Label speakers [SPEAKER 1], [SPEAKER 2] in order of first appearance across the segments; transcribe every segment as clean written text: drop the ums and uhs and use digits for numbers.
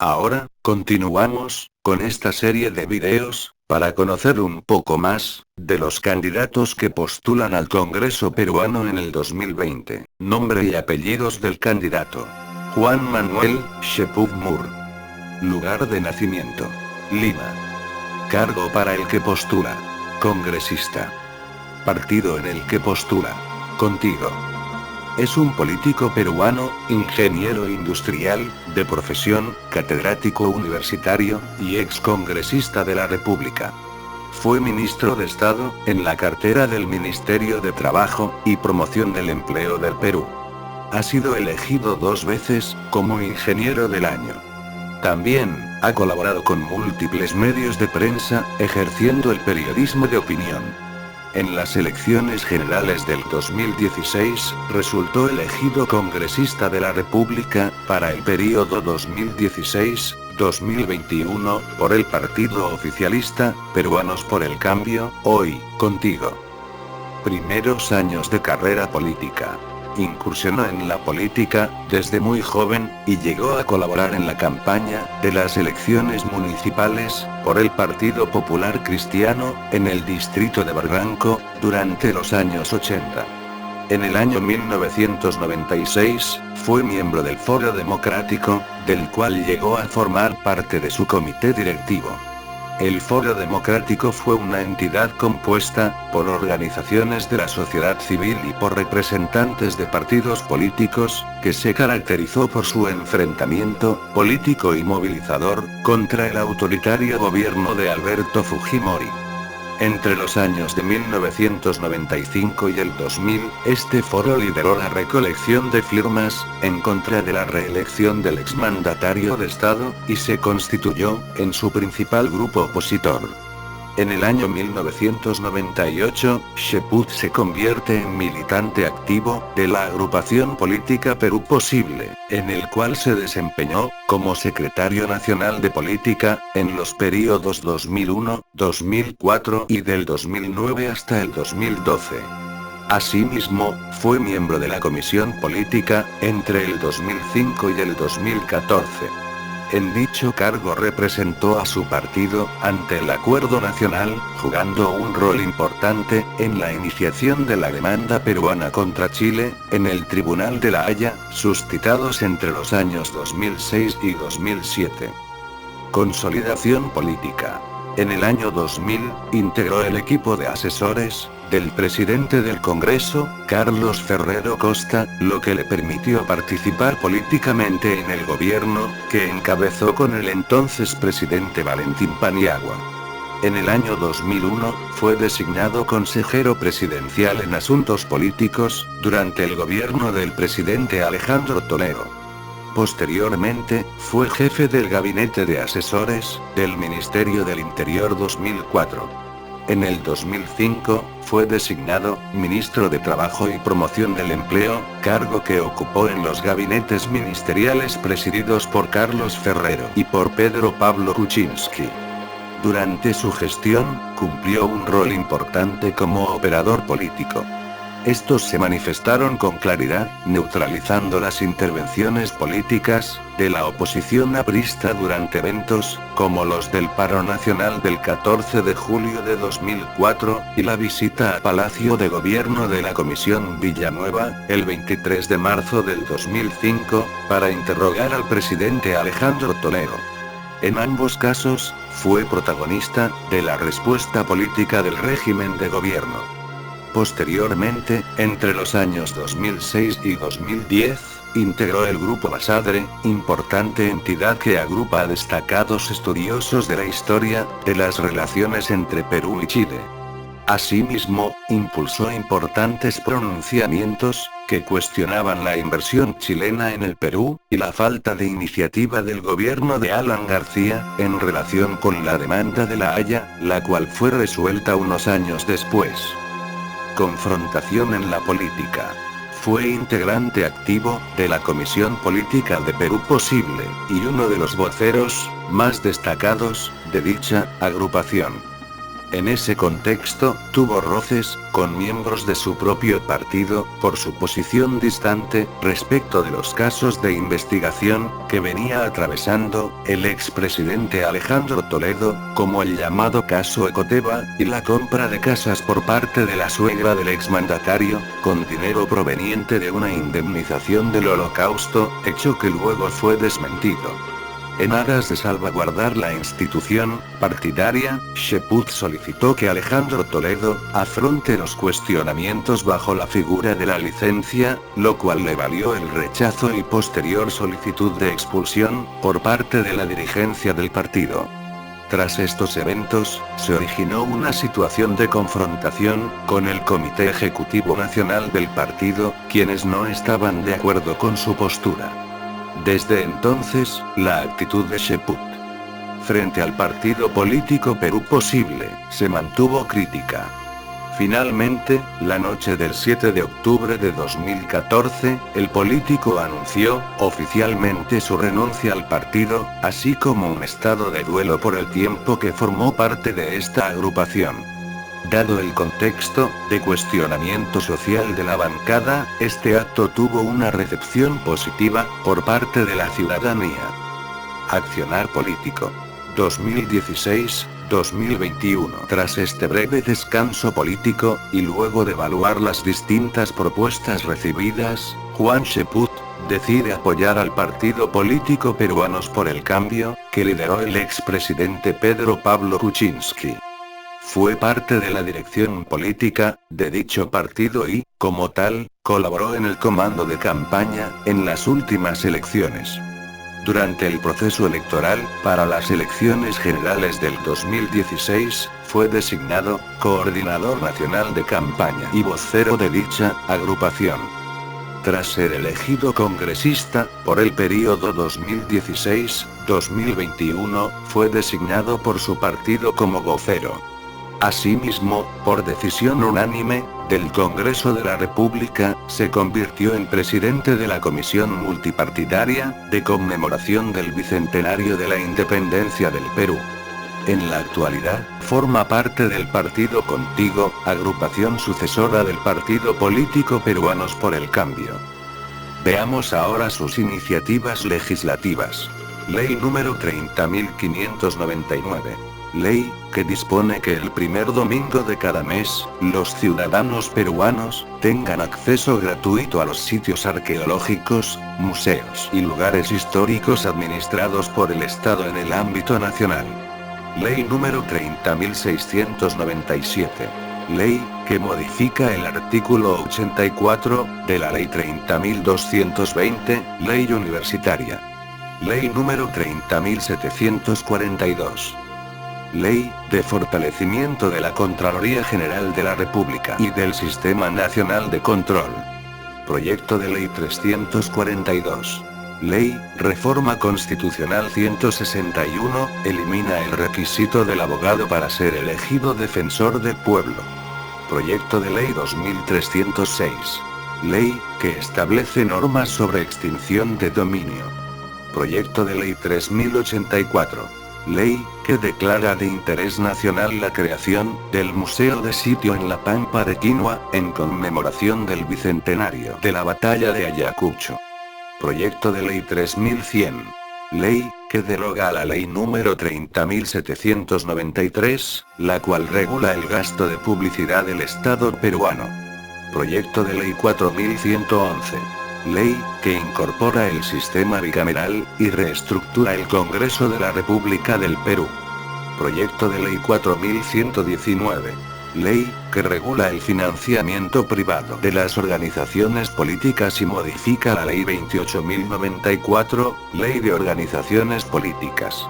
[SPEAKER 1] Ahora, continuamos con esta serie de videos, para conocer un poco más de los candidatos que postulan al Congreso peruano en el 2020. Nombre y apellidos del candidato: Juan Manuel Sheput Mur. Lugar de nacimiento: Lima. Cargo para el que postula: congresista. Partido en el que postula: Contigo. Es un político peruano, ingeniero industrial, de profesión, catedrático universitario, y excongresista de la República. Fue ministro de Estado, en la cartera del Ministerio de Trabajo y Promoción del Empleo del Perú. Ha sido elegido 2 veces, como Ingeniero del Año. También, ha colaborado con múltiples medios de prensa, ejerciendo el periodismo de opinión. En las elecciones generales del 2016, resultó elegido congresista de la República, para el período 2016-2021, por el partido oficialista, Peruanos por el Cambio, hoy, Contigo. Primeros años de carrera política. Incursionó en la política, desde muy joven, y llegó a colaborar en la campaña de las elecciones municipales, por el Partido Popular Cristiano, en el distrito de Barranco, durante los años 80. En el año 1996, fue miembro del Foro Democrático, del cual llegó a formar parte de su comité directivo. El Foro Democrático fue una entidad compuesta por organizaciones de la sociedad civil y por representantes de partidos políticos, que se caracterizó por su enfrentamiento político y movilizador contra el autoritario gobierno de Alberto Fujimori. Entre los años de 1995 y el 2000, este foro lideró la recolección de firmas en contra de la reelección del exmandatario de Estado, y se constituyó en su principal grupo opositor. En el año 1998, Sheput se convierte en militante activo de la agrupación política Perú Posible, en el cual se desempeñó como secretario nacional de política en los períodos 2001, 2004 y del 2009 hasta el 2012. Asimismo, fue miembro de la Comisión Política entre el 2005 y el 2014. En dicho cargo representó a su partido ante el Acuerdo Nacional, jugando un rol importante en la iniciación de la demanda peruana contra Chile, en el Tribunal de La Haya, suscitados entre los años 2006 y 2007. Consolidación política. En el año 2000, integró el equipo de asesores del presidente del Congreso, Carlos Ferrero Costa, lo que le permitió participar políticamente en el gobierno, que encabezó con el entonces presidente Valentín Paniagua. En el año 2001, fue designado consejero presidencial en asuntos políticos, durante el gobierno del presidente Alejandro Toledo. Posteriormente, fue jefe del Gabinete de Asesores del Ministerio del Interior 2004. En el 2005, fue designado ministro de Trabajo y Promoción del Empleo, cargo que ocupó en los gabinetes ministeriales presididos por Carlos Ferrero y por Pedro Pablo Kuczynski. Durante su gestión, cumplió un rol importante como operador político. Estos se manifestaron con claridad, neutralizando las intervenciones políticas de la oposición aprista durante eventos, como los del paro nacional del 14 de julio de 2004, y la visita a Palacio de Gobierno de la Comisión Villanueva, el 23 de marzo del 2005, para interrogar al presidente Alejandro Toledo. En ambos casos, fue protagonista de la respuesta política del régimen de gobierno. Posteriormente, entre los años 2006 y 2010, integró el Grupo Basadre, importante entidad que agrupa a destacados estudiosos de la historia de las relaciones entre Perú y Chile. Asimismo, impulsó importantes pronunciamientos que cuestionaban la inversión chilena en el Perú, y la falta de iniciativa del gobierno de Alan García, en relación con la demanda de La Haya, la cual fue resuelta unos años después. Confrontación en la política. Fue integrante activo de la Comisión Política de Perú Posible, y uno de los voceros más destacados de dicha agrupación. En ese contexto, tuvo roces con miembros de su propio partido, por su posición distante respecto de los casos de investigación que venía atravesando el expresidente Alejandro Toledo, como el llamado caso Ecoteva, y la compra de casas por parte de la suegra del exmandatario, con dinero proveniente de una indemnización del Holocausto, hecho que luego fue desmentido. En aras de salvaguardar la institución partidaria, Cheput solicitó que Alejandro Toledo afronte los cuestionamientos bajo la figura de la licencia, lo cual le valió el rechazo y posterior solicitud de expulsión por parte de la dirigencia del partido. Tras estos eventos, se originó una situación de confrontación con el Comité Ejecutivo Nacional del partido, quienes no estaban de acuerdo con su postura. Desde entonces, la actitud de Cheput frente al partido político Perú Posible se mantuvo crítica. Finalmente, la noche del 7 de octubre de 2014, el político anunció oficialmente su renuncia al partido, así como un estado de duelo por el tiempo que formó parte de esta agrupación. Dado el contexto de cuestionamiento social de la bancada, este acto tuvo una recepción positiva por parte de la ciudadanía. Accionar político. 2016-2021. Tras este breve descanso político, y luego de evaluar las distintas propuestas recibidas, Juan Cheput decide apoyar al partido político Peruanos por el Cambio, que lideró el expresidente Pedro Pablo Kuczynski. Fue parte de la dirección política de dicho partido y, como tal, colaboró en el comando de campaña en las últimas elecciones. Durante el proceso electoral para las elecciones generales del 2016, fue designado coordinador nacional de campaña y vocero de dicha agrupación. Tras ser elegido congresista por el período 2016-2021, fue designado por su partido como vocero. Asimismo, por decisión unánime del Congreso de la República, se convirtió en presidente de la Comisión Multipartidaria de Conmemoración del Bicentenario de la Independencia del Perú. En la actualidad, forma parte del Partido Contigo, agrupación sucesora del partido político Peruanos por el Cambio. Veamos ahora sus iniciativas legislativas. Ley número 30.599. Ley, que dispone que el primer domingo de cada mes, los ciudadanos peruanos, tengan acceso gratuito a los sitios arqueológicos, museos y lugares históricos administrados por el Estado en el ámbito nacional. Ley número 30.697. Ley, que modifica el artículo 84, de la Ley 30.220, Ley Universitaria. Ley número 30.742. Ley, de fortalecimiento de la Contraloría General de la República y del Sistema Nacional de Control. Proyecto de Ley 342. Ley, Reforma Constitucional 161, elimina el requisito del abogado para ser elegido defensor del pueblo. Proyecto de Ley 2306. Ley, que establece normas sobre extinción de dominio. Proyecto de Ley 3084. Ley, que declara de interés nacional la creación del Museo de Sitio en la Pampa de Quinua, en conmemoración del bicentenario de la Batalla de Ayacucho. Proyecto de Ley 3100. Ley, que deroga la Ley número 30.793, la cual regula el gasto de publicidad del Estado peruano. Proyecto de Ley 4111. Ley, que incorpora el sistema bicameral, y reestructura el Congreso de la República del Perú. Proyecto de Ley 4119. Ley, que regula el financiamiento privado de las organizaciones políticas y modifica la Ley 28.094, Ley de Organizaciones Políticas.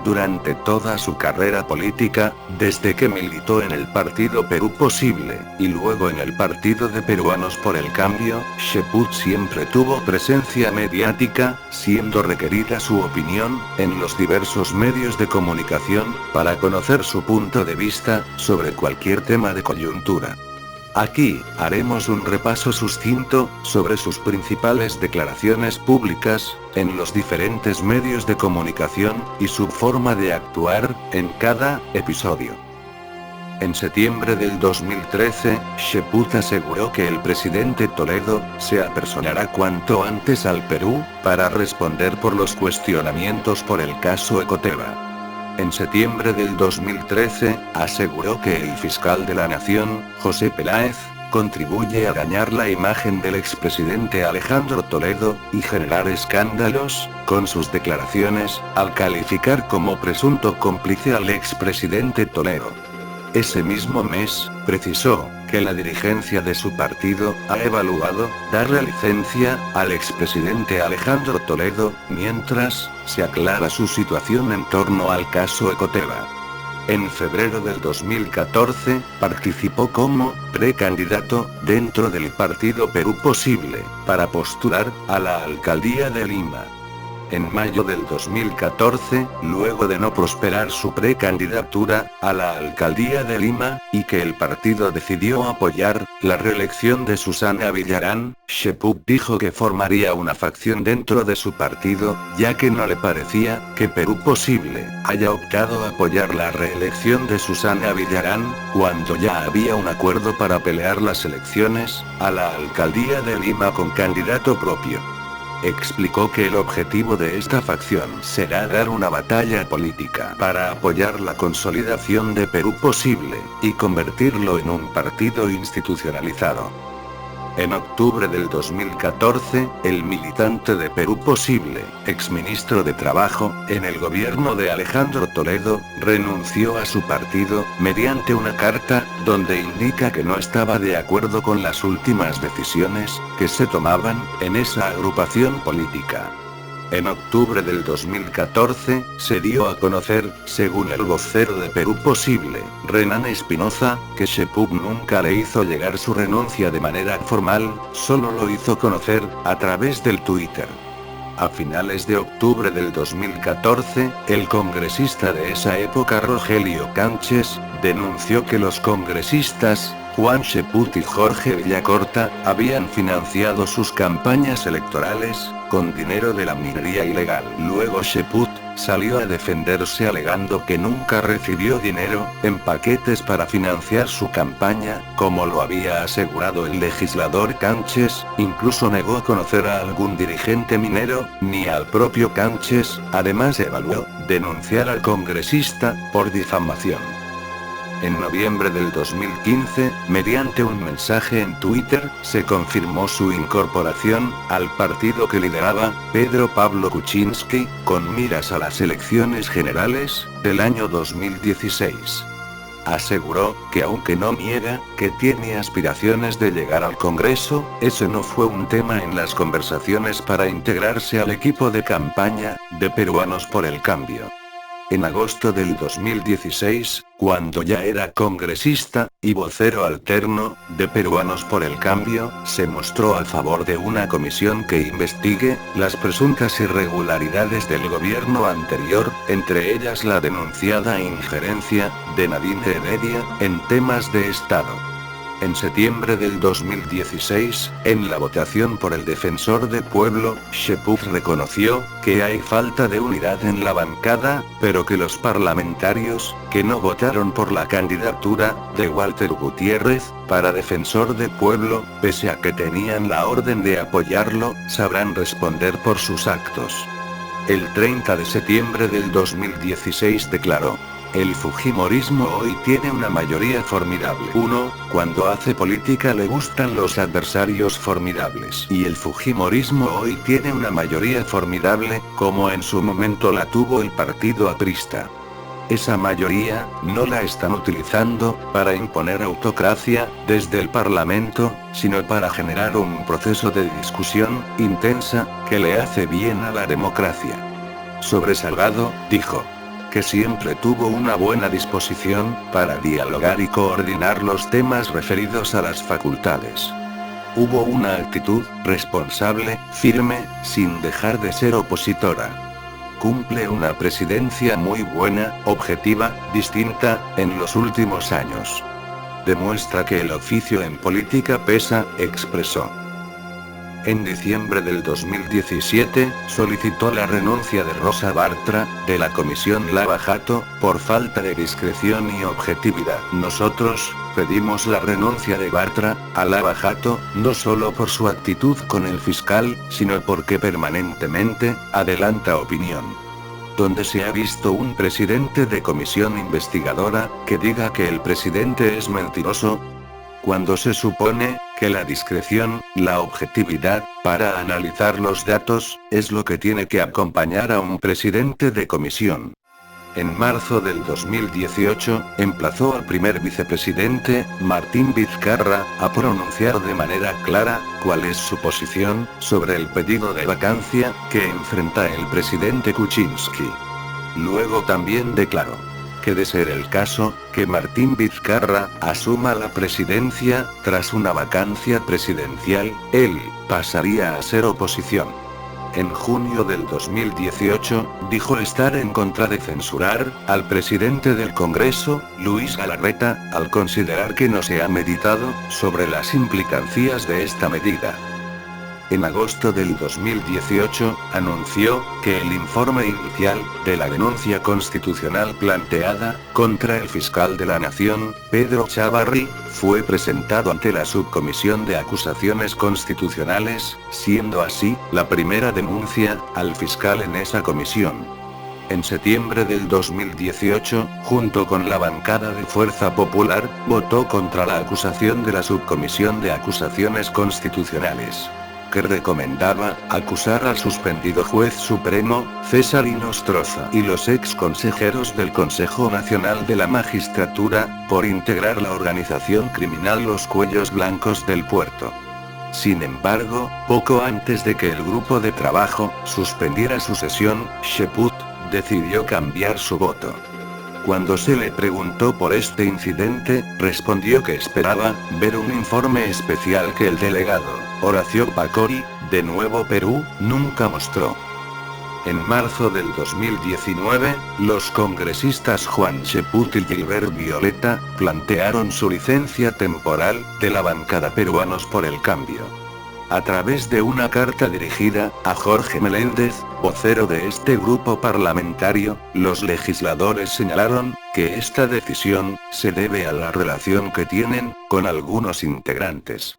[SPEAKER 1] Durante toda su carrera política, desde que militó en el partido Perú Posible, y luego en el Partido de Peruanos por el Cambio, Cheput siempre tuvo presencia mediática, siendo requerida su opinión, en los diversos medios de comunicación, para conocer su punto de vista, sobre cualquier tema de coyuntura. Aquí, haremos un repaso sucinto, sobre sus principales declaraciones públicas, en los diferentes medios de comunicación, y su forma de actuar, en cada episodio. En septiembre del 2013, Cheput aseguró que el presidente Toledo se apersonará cuanto antes al Perú, para responder por los cuestionamientos por el caso Ecoteva. En septiembre del 2013, aseguró que el fiscal de la Nación, José Peláez, contribuye a dañar la imagen del expresidente Alejandro Toledo, y generar escándalos, con sus declaraciones, al calificar como presunto cómplice al expresidente Toledo. Ese mismo mes, precisó, que la dirigencia de su partido, ha evaluado, darle licencia, al expresidente Alejandro Toledo, mientras, se aclara su situación en torno al caso Ecoteva. En febrero del 2014, participó como precandidato, dentro del partido Perú Posible, para postular, a la alcaldía de Lima. En mayo del 2014, luego de no prosperar su precandidatura, a la alcaldía de Lima, y que el partido decidió apoyar, la reelección de Susana Villarán, Cheput dijo que formaría una facción dentro de su partido, ya que no le parecía, que Perú Posible, haya optado a apoyar la reelección de Susana Villarán, cuando ya había un acuerdo para pelear las elecciones, a la alcaldía de Lima con candidato propio. Explicó que el objetivo de esta facción será dar una batalla política para apoyar la consolidación de Perú Posible, y convertirlo en un partido institucionalizado. En octubre del 2014, el militante de Perú Posible, exministro de Trabajo, en el gobierno de Alejandro Toledo, renunció a su partido, mediante una carta, donde indica que no estaba de acuerdo con las últimas decisiones, que se tomaban, en esa agrupación política. En octubre del 2014, se dio a conocer, según el vocero de Perú Posible, Renan Espinoza, que Cheput nunca le hizo llegar su renuncia de manera formal, solo lo hizo conocer, a través del Twitter. A finales de octubre del 2014, el congresista de esa época Rogelio Canches, denunció que los congresistas, Juan Cheput y Jorge Villacorta, habían financiado sus campañas electorales, con dinero de la minería ilegal. Luego Cheput salió a defenderse alegando que nunca recibió dinero, en paquetes para financiar su campaña, como lo había asegurado el legislador Canches, incluso negó conocer a algún dirigente minero, ni al propio Canches, además evaluó, denunciar al congresista, por difamación. En noviembre del 2015, mediante un mensaje en Twitter, se confirmó su incorporación, al partido que lideraba, Pedro Pablo Kuczynski, con miras a las elecciones generales, del año 2016. Aseguró, que aunque no niega, que tiene aspiraciones de llegar al Congreso, ese no fue un tema en las conversaciones para integrarse al equipo de campaña, de Peruanos por el Cambio. En agosto del 2016, cuando ya era congresista, y vocero alterno, de Peruanos por el Cambio, se mostró a favor de una comisión que investigue, las presuntas irregularidades del gobierno anterior, entre ellas la denunciada injerencia, de Nadine Heredia, en temas de Estado. En septiembre del 2016, en la votación por el Defensor del Pueblo, Cheput reconoció, que hay falta de unidad en la bancada, pero que los parlamentarios, que no votaron por la candidatura, de Walter Gutiérrez, para Defensor del Pueblo, pese a que tenían la orden de apoyarlo, sabrán responder por sus actos. El 30 de septiembre del 2016 declaró: el fujimorismo hoy tiene una mayoría formidable. 1. Cuando hace política le gustan los adversarios formidables. Y el fujimorismo hoy tiene una mayoría formidable, como en su momento la tuvo el partido aprista. Esa mayoría, no la están utilizando, para imponer autocracia, desde el Parlamento, sino para generar un proceso de discusión, intensa, que le hace bien a la democracia. Sobre Salgado, dijo que siempre tuvo una buena disposición, para dialogar y coordinar los temas referidos a las facultades. Hubo una actitud, responsable, firme, sin dejar de ser opositora. Cumple una presidencia muy buena, objetiva, distinta, en los últimos años. Demuestra que el oficio en política pesa, expresó. En diciembre del 2017, solicitó la renuncia de Rosa Bartra, de la Comisión Lava Jato, por falta de discreción y objetividad. Nosotros, pedimos la renuncia de Bartra, a Lava Jato, no solo por su actitud con el fiscal, sino porque permanentemente, adelanta opinión. Donde se ha visto un presidente de comisión investigadora, que diga que el presidente es mentiroso, cuando se supone que la discreción, la objetividad, para analizar los datos, es lo que tiene que acompañar a un presidente de comisión. En marzo del 2018, emplazó al primer vicepresidente, Martín Vizcarra, a pronunciar de manera clara cuál es su posición sobre el pedido de vacancia que enfrenta el presidente Kuczynski. Luego también declaró que de ser el caso, que Martín Vizcarra asuma la presidencia, tras una vacancia presidencial, él pasaría a ser oposición. En junio del 2018, dijo estar en contra de censurar al presidente del Congreso, Luis Galarreta, al considerar que no se ha meditado sobre las implicancias de esta medida. En agosto del 2018, anunció que el informe inicial de la denuncia constitucional planteada contra el fiscal de la Nación, Pedro Chavarri, fue presentado ante la Subcomisión de Acusaciones Constitucionales, siendo así la primera denuncia al fiscal en esa comisión. En septiembre del 2018, junto con la bancada de Fuerza Popular, votó contra la acusación de la Subcomisión de Acusaciones Constitucionales, que recomendaba acusar al suspendido juez supremo, César Inostroza, y los ex consejeros del Consejo Nacional de la Magistratura, por integrar la organización criminal Los Cuellos Blancos del Puerto. Sin embargo, poco antes de que el grupo de trabajo suspendiera su sesión, Cheput decidió cambiar su voto. Cuando se le preguntó por este incidente, respondió que esperaba ver un informe especial que el delegado Horacio Pacori, de Nuevo Perú, nunca mostró. En marzo del 2019, los congresistas Juan Cheput y Gilbert Violeta plantearon su licencia temporal de la bancada Peruanos por el Cambio. A través de una carta dirigida a Jorge Meléndez, vocero de este grupo parlamentario, los legisladores señalaron que esta decisión se debe a la relación que tienen con algunos integrantes.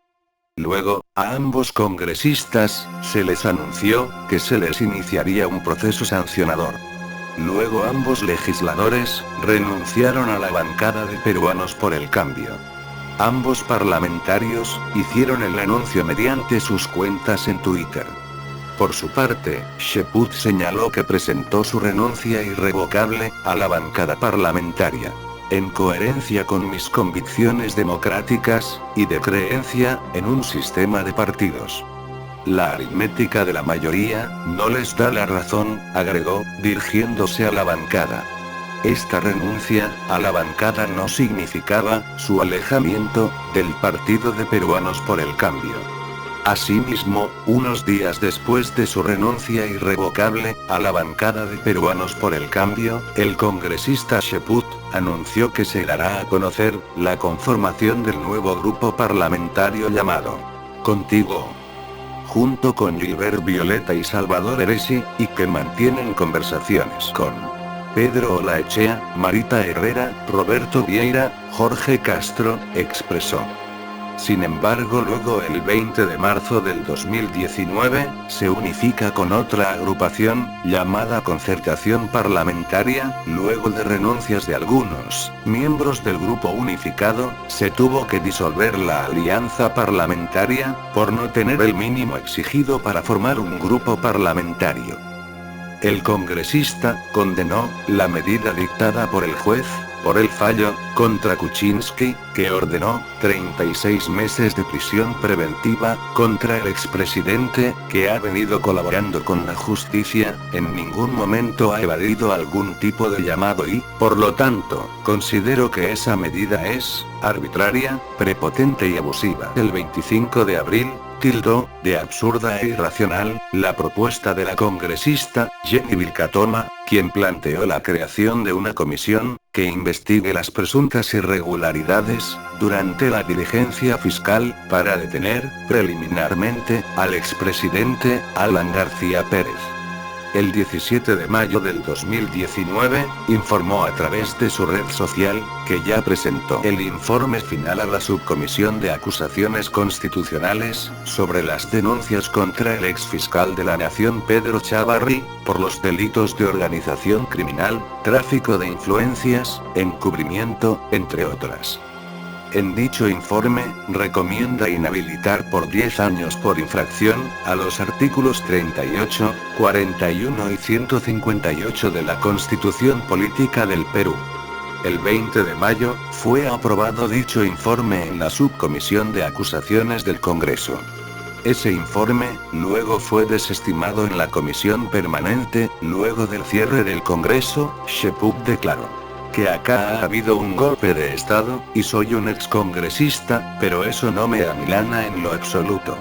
[SPEAKER 1] Luego, a ambos congresistas se les anunció que se les iniciaría un proceso sancionador. Luego ambos legisladores renunciaron a la bancada de Peruanos por el Cambio. Ambos parlamentarios hicieron el anuncio mediante sus cuentas en Twitter. Por su parte, Cheput señaló que presentó su renuncia irrevocable a la bancada parlamentaria, en coherencia con mis convicciones democráticas y de creencia en un sistema de partidos. La aritmética de la mayoría no les da la razón, agregó, dirigiéndose a la bancada. Esta renuncia a la bancada no significaba su alejamiento del Partido de Peruanos por el Cambio. Asimismo, unos días después de su renuncia irrevocable a la bancada de Peruanos por el Cambio, el congresista Cheput anunció que se dará a conocer la conformación del nuevo grupo parlamentario llamado Contigo, junto con Gilbert Violeta y Salvador Eresi, y que mantienen conversaciones con Pedro Olaechea, Marita Herrera, Roberto Vieira, Jorge Castro, expresó. Sin embargo, luego el 20 de marzo del 2019, se unifica con otra agrupación, llamada Concertación Parlamentaria, luego de renuncias de algunos miembros del grupo unificado, se tuvo que disolver la alianza parlamentaria, por no tener el mínimo exigido para formar un grupo parlamentario. El congresista condenó la medida dictada por el juez, por el fallo contra Kuczynski, que ordenó 36 meses de prisión preventiva contra el expresidente, que ha venido colaborando con la justicia, en ningún momento ha evadido algún tipo de llamado y, por lo tanto, considero que esa medida es arbitraria, prepotente y abusiva. El 25 de abril, tildó de absurda e irracional la propuesta de la congresista Jenny Vilcatoma, quien planteó la creación de una comisión que investigue las presuntas irregularidades durante la diligencia fiscal para detener preliminarmente al expresidente Alan García Pérez. El 17 de mayo del 2019, informó a través de su red social, que ya presentó el informe final a la Subcomisión de Acusaciones Constitucionales, sobre las denuncias contra el exfiscal de la Nación Pedro Chávarri, por los delitos de organización criminal, tráfico de influencias, encubrimiento, entre otras. En dicho informe, recomienda inhabilitar por 10 años por infracción a los artículos 38, 41 y 158 de la Constitución Política del Perú. El 20 de mayo, fue aprobado dicho informe en la Subcomisión de Acusaciones del Congreso. Ese informe, luego fue desestimado en la Comisión Permanente, luego del cierre del Congreso. Sheput declaró que acá ha habido un golpe de estado, y soy un excongresista, pero eso no me amilana en lo absoluto.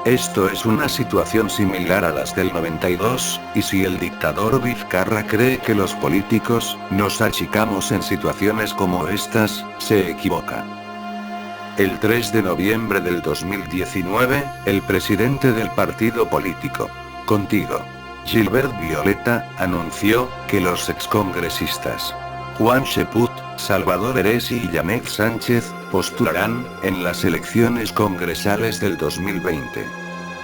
[SPEAKER 1] Esto es una situación similar a las del 92, y si el dictador Vizcarra cree que los políticos nos achicamos en situaciones como estas, se equivoca. El 3 de noviembre del 2019, el presidente del partido político Contigo, Gilbert Violeta, anunció que los excongresistas Juan Sheput, Salvador Heresi y Yanet Sánchez postularán en las elecciones congresales del 2020.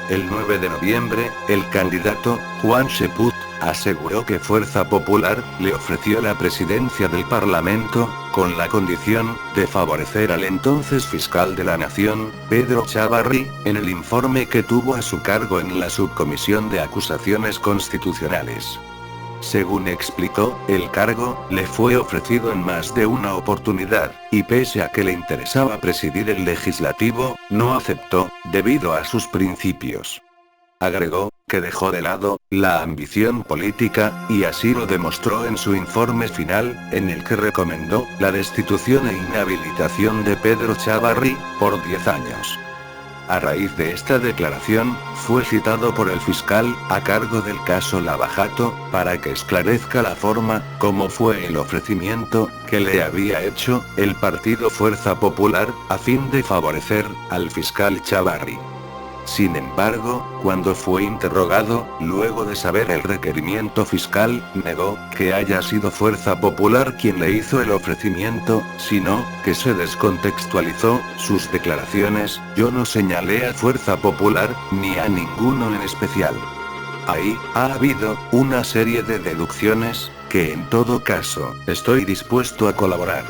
[SPEAKER 1] El 9 de noviembre, el candidato Juan Sheput aseguró que Fuerza Popular le ofreció la presidencia del Parlamento, con la condición de favorecer al entonces fiscal de la Nación, Pedro Chávarri, en el informe que tuvo a su cargo en la Subcomisión de Acusaciones Constitucionales. Según explicó, el cargo le fue ofrecido en más de una oportunidad, y pese a que le interesaba presidir el legislativo, no aceptó, debido a sus principios. Agregó que dejó de lado la ambición política, y así lo demostró en su informe final, en el que recomendó la destitución e inhabilitación de Pedro Chávarri por 10 años. A raíz de esta declaración, fue citado por el fiscal, a cargo del caso Lava Jato, para que esclarezca la forma, como fue el ofrecimiento, que le había hecho, el partido Fuerza Popular, a fin de favorecer al fiscal Chávarri. Sin embargo, cuando fue interrogado, luego de saber el requerimiento fiscal, negó que haya sido Fuerza Popular quien le hizo el ofrecimiento, sino que se descontextualizó sus declaraciones. Yo no señalé a Fuerza Popular, ni a ninguno en especial. Ahí ha habido una serie de deducciones, que en todo caso, estoy dispuesto a colaborar.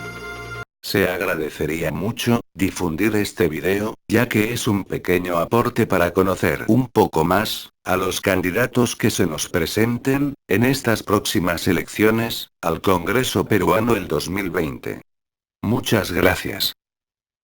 [SPEAKER 1] Se agradecería mucho difundir este video, ya que es un pequeño aporte para conocer un poco más a los candidatos que se nos presenten en estas próximas elecciones al Congreso peruano el 2020. Muchas gracias.